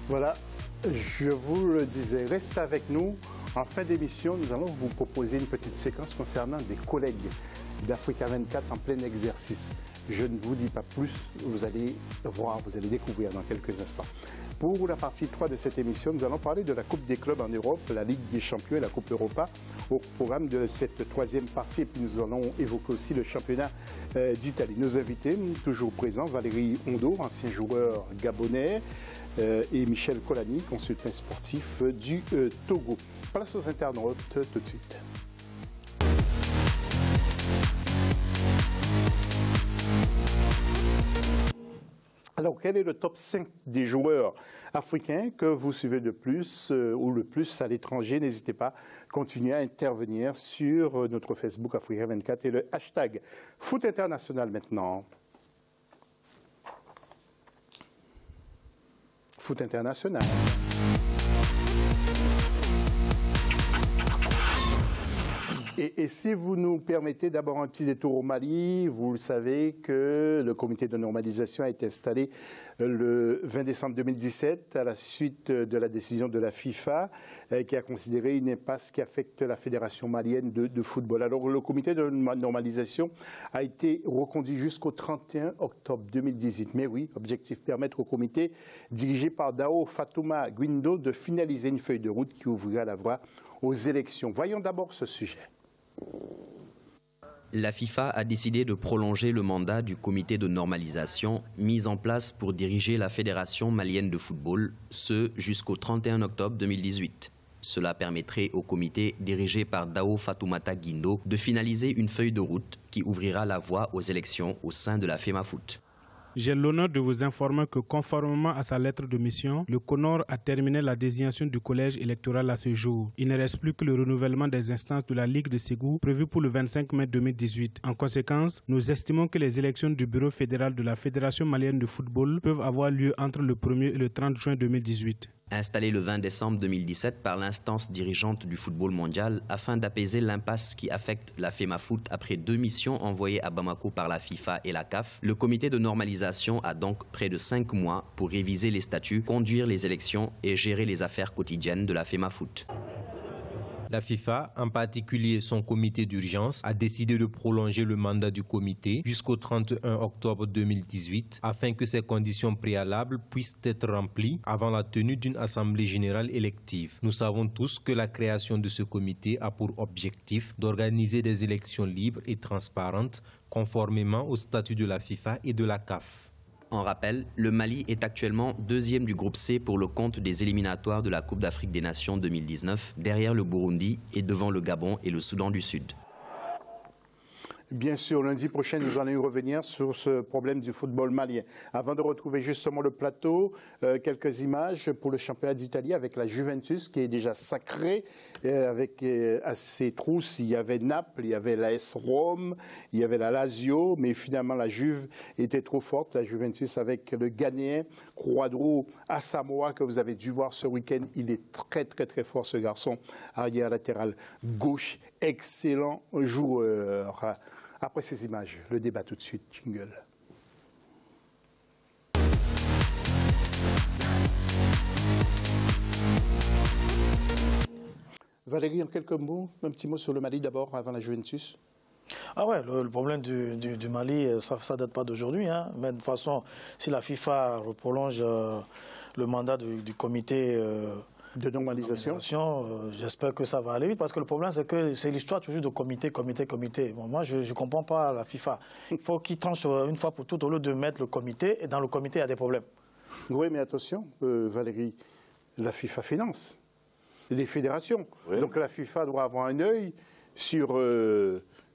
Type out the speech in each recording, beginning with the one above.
Voilà, je vous le disais, restez avec nous. En fin d'émission, nous allons vous proposer une petite séquence concernant des collègues d'Africa 24 en plein exercice. Je ne vous dis pas plus, vous allez voir, vous allez découvrir dans quelques instants. Pour la partie 3 de cette émission, nous allons parler de la Coupe des clubs en Europe, la Ligue des champions et la Coupe Europa au programme de cette troisième partie. Et puis nous allons évoquer aussi le championnat d'Italie. Nos invités, toujours présents, Valérie Ondo, ancien joueur gabonais, et Michel Colani, consultant sportif du Togo. Place aux internautes tout de suite. Alors, quel est le top 5 des joueurs africains que vous suivez de plus ou le plus à l'étranger? N'hésitez pas à continuer à intervenir sur notre Facebook Africa 24 et le hashtag Foot International maintenant. Foot International. Et si vous nous permettez d'abord un petit détour au Mali, vous le savez que le comité de normalisation a été installé le 20 décembre 2017 à la suite de la décision de la FIFA qui a considéré une impasse qui affecte la fédération malienne de football. Alors le comité de normalisation a été reconduit jusqu'au 31 octobre 2018. Mais oui, objectif permettre au comité dirigé par Dao Fatouma Guindo de finaliser une feuille de route qui ouvrira la voie aux élections. Voyons d'abord ce sujet. La FIFA a décidé de prolonger le mandat du comité de normalisation mis en place pour diriger la Fédération malienne de football, ce jusqu'au 31 octobre 2018. Cela permettrait au comité dirigé par Dao Fatoumata Guindo de finaliser une feuille de route qui ouvrira la voie aux élections au sein de la FEMAFOOT. J'ai l'honneur de vous informer que, conformément à sa lettre de mission, le CONOR a terminé la désignation du collège électoral à ce jour. Il ne reste plus que le renouvellement des instances de la Ligue de Ségou prévu pour le 25 mai 2018. En conséquence, nous estimons que les élections du bureau fédéral de la Fédération malienne de football peuvent avoir lieu entre le 1er et le 30 juin 2018. Installé le 20 décembre 2017 par l'instance dirigeante du football mondial afin d'apaiser l'impasse qui affecte la FEMAFOOT après 2 missions envoyées à Bamako par la FIFA et la CAF, le comité de normalisation a donc près de 5 mois pour réviser les statuts, conduire les élections et gérer les affaires quotidiennes de la FEMAFOOT. La FIFA, en particulier son comité d'urgence, a décidé de prolonger le mandat du comité jusqu'au 31 octobre 2018 afin que ces conditions préalables puissent être remplies avant la tenue d'une assemblée générale élective. Nous savons tous que la création de ce comité a pour objectif d'organiser des élections libres et transparentes conformément au statut de la FIFA et de la CAF. En rappel, le Mali est actuellement 2e du groupe C pour le compte des éliminatoires de la Coupe d'Afrique des Nations 2019, derrière le Burundi et devant le Gabon et le Soudan du Sud. Bien sûr, lundi prochain, nous allons y revenir sur ce problème du football malien. Avant de retrouver justement le plateau, quelques images pour le championnat d'Italie avec la Juventus qui est déjà sacrée. Avec à ses trousses, il y avait Naples, il y avait l'AS Rome, il y avait la Lazio, mais finalement la Juve était trop forte. La Juventus avec le Ghanéen Kwadwo Asamoah que vous avez dû voir ce week-end. Il est très très très fort ce garçon, arrière latéral gauche, excellent joueur. Après ces images, le débat tout de suite, jingle. Valérie, en quelques mots, un petit mot sur le Mali d'abord, avant la Juventus. Ah ouais, le problème du Mali, ça ne date pas d'aujourd'hui. Hein. Mais de toute façon, si la FIFA prolonge le mandat du comité de normalisation. J'espère que ça va aller vite parce que le problème c'est que c'est l'histoire toujours de comité. Bon, moi je ne comprends pas la FIFA. Il faut qu'ils tranchent une fois pour toutes au lieu de mettre le comité et dans le comité il y a des problèmes. Oui mais attention Valérie, la FIFA finance les fédérations. Oui. Donc la FIFA doit avoir un œil sur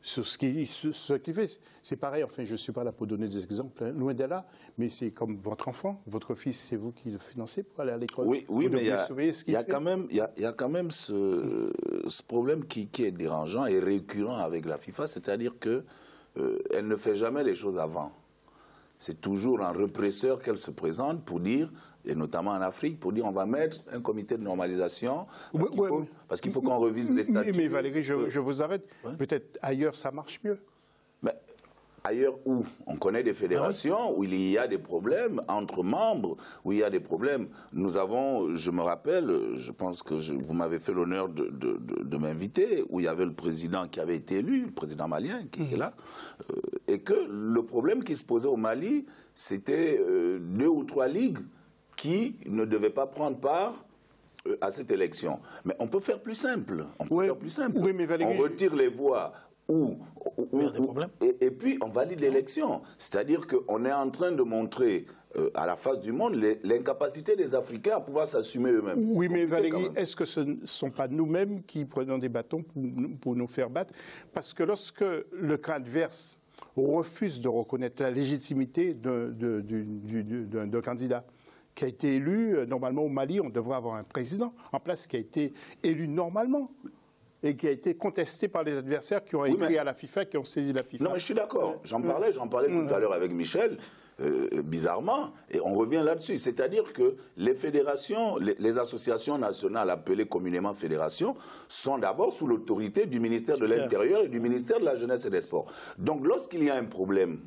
ce qu'il fait. C'est pareil, enfin je ne suis pas là pour donner des exemples, hein, loin de là, mais c'est comme votre enfant, votre fils, c'est vous qui le financez pour aller à l'école. Oui, mais il y a quand même ce problème qui est dérangeant et récurrent avec la FIFA, c'est-à-dire qu'elle ne fait jamais les choses avant. C'est toujours un represseur qu'elle se présente pour dire, et notamment en Afrique, pour dire on va mettre un comité de normalisation parce qu'il faut qu'on revise les statuts. Mais Valérie, je vous arrête. Ouais. Peut-être ailleurs ça marche mieux. Mais ailleurs où on connaît des fédérations où il y a des problèmes entre membres, où il y a des problèmes. Nous avons, je me rappelle, je pense que vous m'avez fait l'honneur de m'inviter, où il y avait le président qui avait été élu, le président malien qui est là, et que le problème qui se posait au Mali, c'était 2 ou 3 ligues qui ne devaient pas prendre part à cette élection. Mais on peut faire plus simple. On peut faire plus simple. Oui, mais Valérie, on retire les voix et puis on valide l'élection. C'est-à-dire qu'on est en train de montrer à la face du monde l'incapacité des Africains à pouvoir s'assumer eux-mêmes. Oui, mais Valérie, est-ce que ce ne sont pas nous-mêmes qui prenons des bâtons pour nous faire battre? Parce que lorsque le camp adverse refuse de reconnaître la légitimité d'un candidat qui a été élu, normalement au Mali, on devrait avoir un président en place qui a été élu normalement et qui a été contesté par les adversaires qui ont écrit à la FIFA, qui ont saisi la FIFA. Non, mais je suis d'accord. J'en parlais tout à l'heure avec Michel, bizarrement, et on revient là-dessus. C'est-à-dire que les fédérations, les associations nationales appelées communément fédérations, sont d'abord sous l'autorité du ministère de l'Intérieur et du ministère de la Jeunesse et des Sports. Donc lorsqu'il y a un problème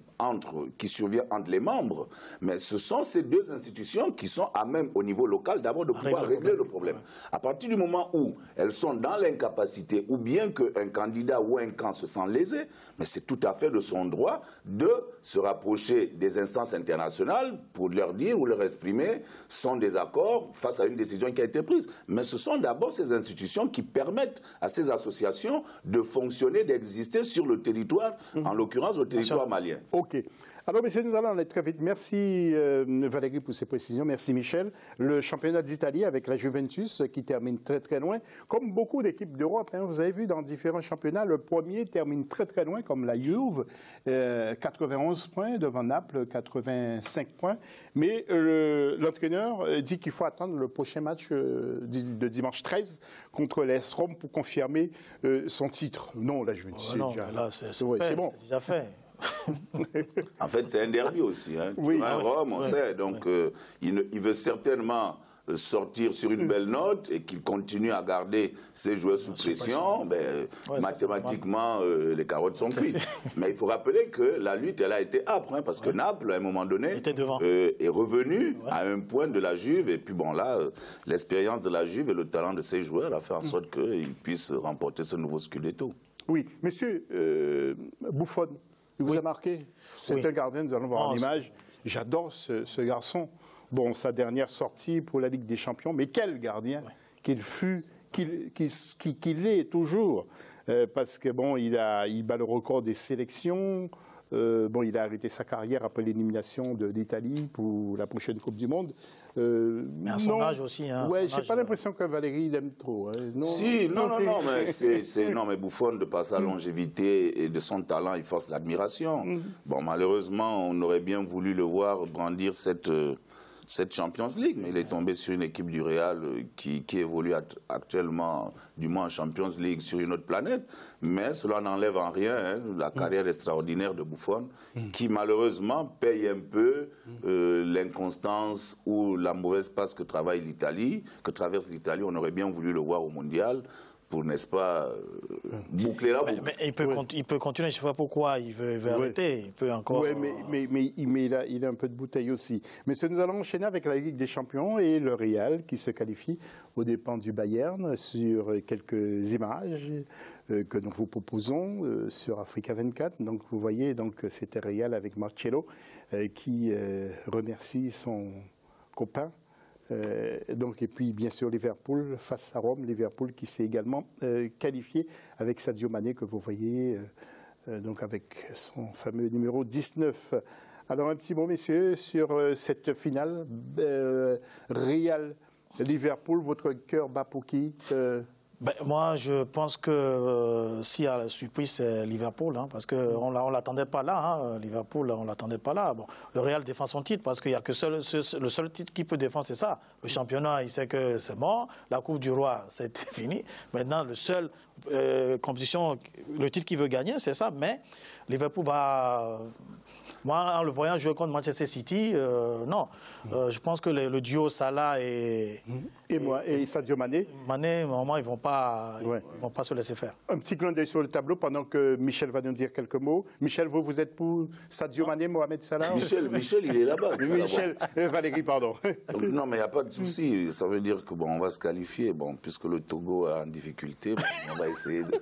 qui survient entre les membres, mais ce sont ces 2 institutions qui sont à même au niveau local d'abord de pouvoir régler le problème. À partir du moment où elles sont dans l'incapacité, ou bien qu'un candidat ou un camp se sent lésé, mais c'est tout à fait de son droit de se rapprocher des instances internationales pour leur dire ou leur exprimer son désaccord face à une décision qui a été prise. Mais ce sont d'abord ces institutions qui permettent à ces associations de fonctionner, d'exister sur le territoire, en l'occurrence le territoire malien. OK. Alors, messieurs, nous allons aller très vite. Merci Valérie pour ces précisions. Merci Michel. Le championnat d'Italie avec la Juventus qui termine très très loin. Comme beaucoup d'équipes d'Europe, vous avez vu dans différents championnats, le premier termine très très loin, comme la Juve, 91 points devant Naples, 85 points. Mais l'entraîneur dit qu'il faut attendre le prochain match de dimanche 13 contre l'AS Rome pour confirmer son titre. Non, la Juventus, c'est bon. C'est déjà fait. En fait, c'est un derby aussi. Rome, on sait. Donc, il veut certainement sortir sur une belle note et qu'il continue à garder ses joueurs sous pression. Mathématiquement, les carottes sont cuites. Mais il faut rappeler que la lutte, elle a été âpre, parce que Naples, à un moment donné, est revenu à un point de la Juve. Et puis bon, là, l'expérience de la Juve et le talent de ses joueurs a fait en sorte qu'ils puissent remporter ce nouveau Scudetto. Oui. Monsieur Buffon, il vous a marqué? C'est un gardien, nous allons voir l'image. J'adore ce garçon. Bon, sa dernière sortie pour la Ligue des Champions, mais quel gardien qu'il fut, qu'il est toujours. Parce que bon, il bat le record des sélections. Il a arrêté sa carrière après l'élimination de l'Italie pour la prochaine Coupe du Monde. Mais à son âge aussi. J'ai pas l'impression que Valérie l'aime trop. Mais Buffon, de par sa longévité et de son talent, il force l'admiration. Bon, malheureusement, on aurait bien voulu le voir brandir cette Champions League, mais il est tombé sur une équipe du Real qui évolue actuellement, du moins en Champions League, sur une autre planète. Mais cela n'enlève en rien la carrière extraordinaire de Buffon, qui malheureusement paye un peu l'inconstance ou la mauvaise passe que traverse l'Italie. On aurait bien voulu le voir au Mondial pour, n'est-ce pas, boucler la boucle. Mais il peut continuer, je ne sais pas pourquoi il veut arrêter. Il peut encore... mais il a un peu de bouteille aussi. Mais nous allons enchaîner avec la Ligue des Champions et le Real qui se qualifie aux dépens du Bayern sur quelques images que nous vous proposons sur Africa 24. Donc vous voyez, c'était Real avec Marcelo qui remercie son copain. Et puis bien sûr Liverpool face à Rome, Liverpool qui s'est également qualifié avec Sadio Mané que vous voyez avec son fameux numéro 19. Alors un petit mot messieurs sur cette finale Real-Liverpool, votre cœur bat pour qui? Moi, je pense que s'il y a la surprise, c'est Liverpool, parce qu'on ne l'attendait pas là. Liverpool, on ne l'attendait pas là. Bon, le Real défend son titre parce qu'il n'y a que le seul titre qui peut défendre, c'est ça. Le championnat, il sait que c'est mort. La Coupe du Roi, c'est fini. Maintenant, le seul compétition, le titre qu'il veut gagner, c'est ça. Mais Liverpool va Moi, en le voyant jouer contre Manchester City, non. Je pense que le duo Salah et Sadio Mané. Mané, normalement, ils ne vont pas se laisser faire. Un petit clin d'œil sur le tableau pendant que Michel va nous dire quelques mots. Michel, vous êtes pour Sadio Mané, Mohamed Salah? Michel, il est là-bas. Michel, Valérie, pardon. Non, mais il n'y a pas de souci. Ça veut dire que on va se qualifier. Puisque le Togo est en difficulté, on va essayer de...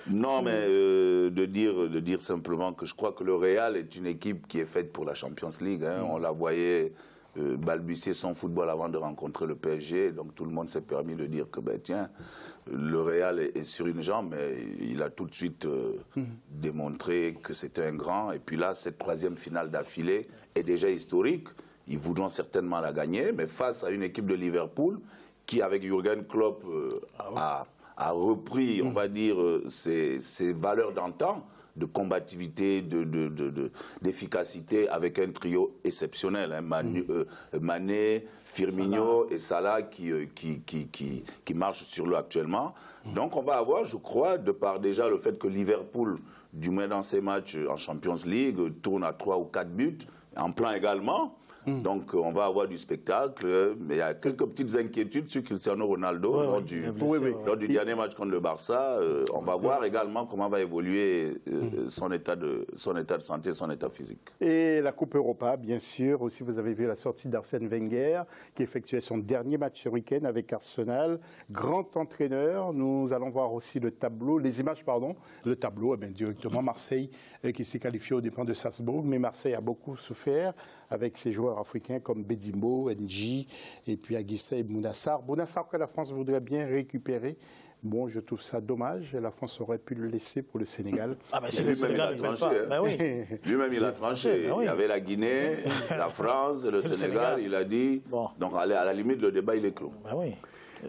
Non, mais de dire simplement que je crois que le Real est une équipe qui est faite pour la Champions League. On la voyait balbutier son football avant de rencontrer le PSG. Donc tout le monde s'est permis de dire que, tiens, le Real est sur une jambe, mais il a tout de suite démontré que c'était un grand. Et puis là, cette troisième finale d'affilée est déjà historique. Ils voudront certainement la gagner, mais face à une équipe de Liverpool qui, avec Jürgen Klopp, a repris, on va dire, ses valeurs d'antan, de combativité, d'efficacité, avec un trio exceptionnel. Mané, Firmino et Salah qui marchent sur l'eau actuellement. Donc on va avoir, je crois, de par déjà le fait que Liverpool, du moins dans ses matchs en Champions League, tourne à 3 ou 4 buts, en plein également. Donc on va avoir du spectacle, mais il y a quelques petites inquiétudes sur Cristiano Ronaldo lors du dernier match contre le Barça. On va voir également comment va évoluer son état de santé, son état physique. Et la Coupe Europa, bien sûr. Aussi, vous avez vu la sortie d'Arsène Wenger, qui effectuait son dernier match ce week-end avec Arsenal. Grand entraîneur. Nous allons voir aussi le tableau, le tableau, directement Marseille, qui s'est qualifié aux dépens de Salzbourg. Mais Marseille a beaucoup souffert avec ses joueurs africains comme Bedimbo, Nji, et puis Aguissa et Bounassar. Bounassar que la France voudrait bien récupérer. Bon, je trouve ça dommage. La France aurait pu le laisser pour le Sénégal. Ah, mais c'est le Sénégal, il a tranché. Lui-même, il a tranché. Il y avait la Guinée, la France, le Sénégal. Il a dit... Bon. Donc, à la limite, le débat, il est clos.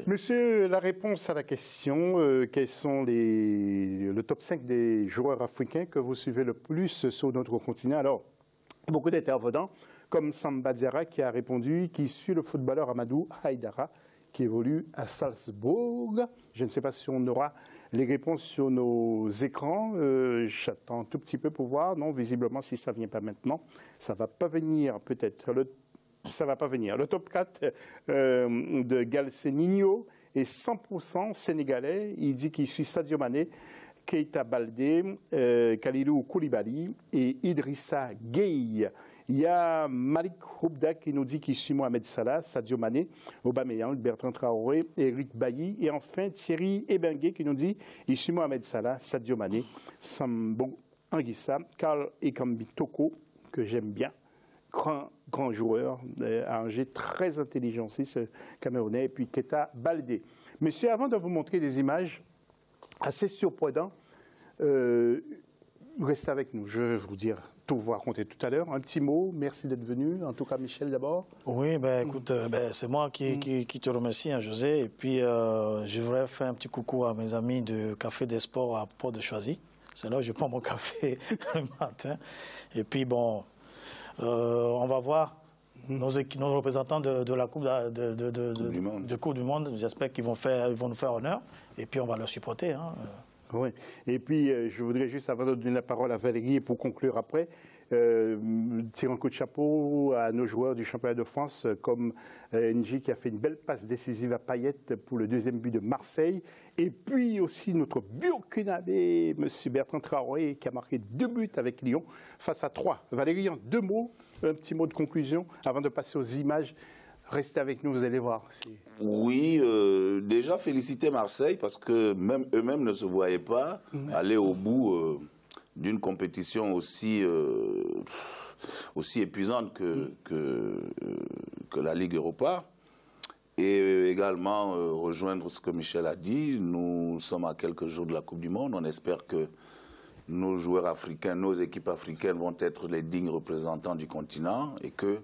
Monsieur, la réponse à la question, quels sont le top 5 des joueurs africains que vous suivez le plus sur notre continent? Alors, beaucoup d'intervenants, comme Samba Diarra qui a répondu, qui suit le footballeur Amadou Haïdara, qui évolue à Salzbourg. Je ne sais pas si on aura les réponses sur nos écrans. J'attends un tout petit peu pour voir. Non, visiblement, si ça ne vient pas maintenant, ça ne va pas venir peut-être. Ça ne va pas venir. Le top 4 de Galceninho est 100% sénégalais. Il dit qu'il suit Sadio Mané, Keita Baldé, Kalilou Koulibaly et Idrissa Gueye. Il y a Malik Houbda qui nous dit qu'il suit Mohamed Salah, Sadio Mané, Aubameyang, Bertrand Traoré, Eric Bailly. Et enfin Thierry Ebengué qui nous dit qu'il suit Mohamed Salah, Sadio Mané, Sambon Anguissa, Karl Ekambi Toko, que j'aime bien. Grand joueur à Angers, très intelligent aussi, ce Camerounais, et puis Keita Baldé. Monsieur, avant de vous montrer des images assez surprenantes, restez avec nous, je vais vous dire. Tout vous raconter tout à l'heure. Un petit mot, merci d'être venu. En tout cas, Michel, d'abord. Oui, écoute, c'est moi qui te remercie, José. Et puis, je voudrais faire un petit coucou à mes amis de Café des Sports à Port de Choisy. C'est là où je prends mon café le matin. Et puis, bon, on va voir nos représentants de la Coupe du Monde. J'espère qu'ils vont nous faire honneur. Et puis, on va leur supporter. Oui. Et puis, je voudrais juste, avant de donner la parole à Valérie, et pour conclure après, tirer un coup de chapeau à nos joueurs du championnat de France, comme Nji qui a fait une belle passe décisive à Payet pour le deuxième but de Marseille. Et puis aussi notre Burkinabé, M. Bertrand Traoré, qui a marqué 2 buts avec Lyon face à 3. Valérie, en 2 mots, un petit mot de conclusion avant de passer aux images. Restez avec nous, vous allez voir. Oui, déjà féliciter Marseille parce que même eux-mêmes ne se voyaient pas aller au bout d'une compétition aussi épuisante que la Ligue Europa. Et également rejoindre ce que Michel a dit. Nous sommes à quelques jours de la Coupe du Monde. On espère que nos joueurs africains, nos équipes africaines vont être les dignes représentants du continent et que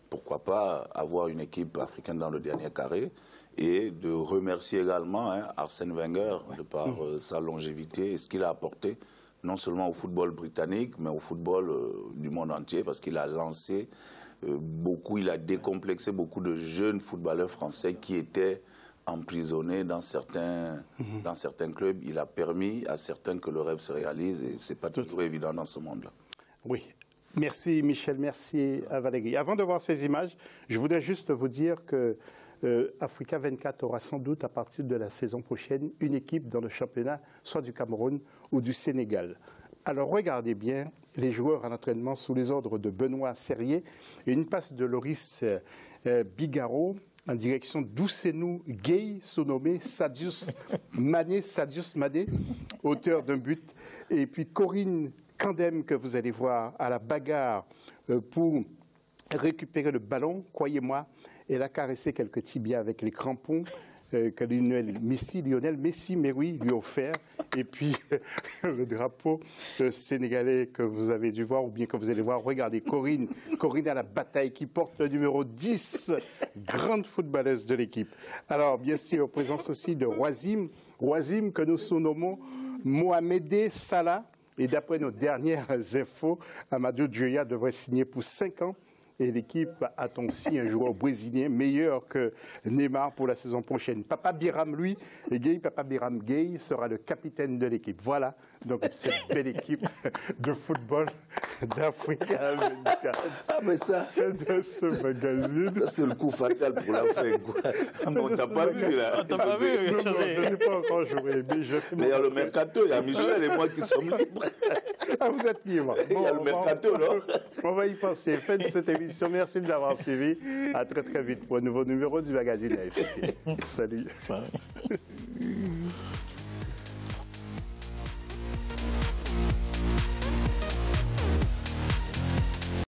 pourquoi pas avoir une équipe africaine dans le dernier carré et de remercier également Arsène Wenger de par sa longévité et ce qu'il a apporté non seulement au football britannique mais au football du monde entier parce qu'il a lancé il a décomplexé beaucoup de jeunes footballeurs français qui étaient emprisonnés dans certains clubs. Il a permis à certains que le rêve se réalise et ce n'est pas toujours évident dans ce monde-là. Oui. Merci Michel, merci à Valérie. Avant de voir ces images, je voudrais juste vous dire que Africa 24 aura sans doute à partir de la saison prochaine une équipe dans le championnat, soit du Cameroun ou du Sénégal. Alors regardez bien les joueurs en entraînement sous les ordres de Benoît Serrier et une passe de Loris Bigaro en direction d'Ousenou Gueye, surnommé Sadius Mané, auteur d'un but. Et puis Corinne Kandem, que vous allez voir à la bagarre pour récupérer le ballon. Croyez-moi, elle a caressé quelques tibias avec les crampons que Lionel Messi, mais oui, lui a offert. Et puis, le drapeau sénégalais que vous avez dû voir, ou bien que vous allez voir, regardez, Corinne à la bataille, qui porte le numéro 10, grande footballeuse de l'équipe. Alors, bien sûr, présence aussi de Roazim, que nous surnommons Mohamedé Salah. Et d'après nos dernières infos, Amadou Dioya devrait signer pour 5 ans. Et l'équipe attend aussi un joueur brésilien meilleur que Neymar pour la saison prochaine. Papa Biram Gueye sera le capitaine de l'équipe. Voilà, donc cette belle équipe de football d'Africa 24. Ah mais ça, de ce magazine. Ça c'est le coup fatal pour l'Afrique. On t'a pas vu là. On t'a pas vu. Je ne sais pas encore jouer. Mais il y a le mercato, il y a Michel et moi qui sommes libres. Ah, vous êtes libres. Il y a le mercato, non? On va y penser. Faites cette émission. Merci de l'avoir suivi. À très très vite pour un nouveau numéro du magazine AFC. Salut.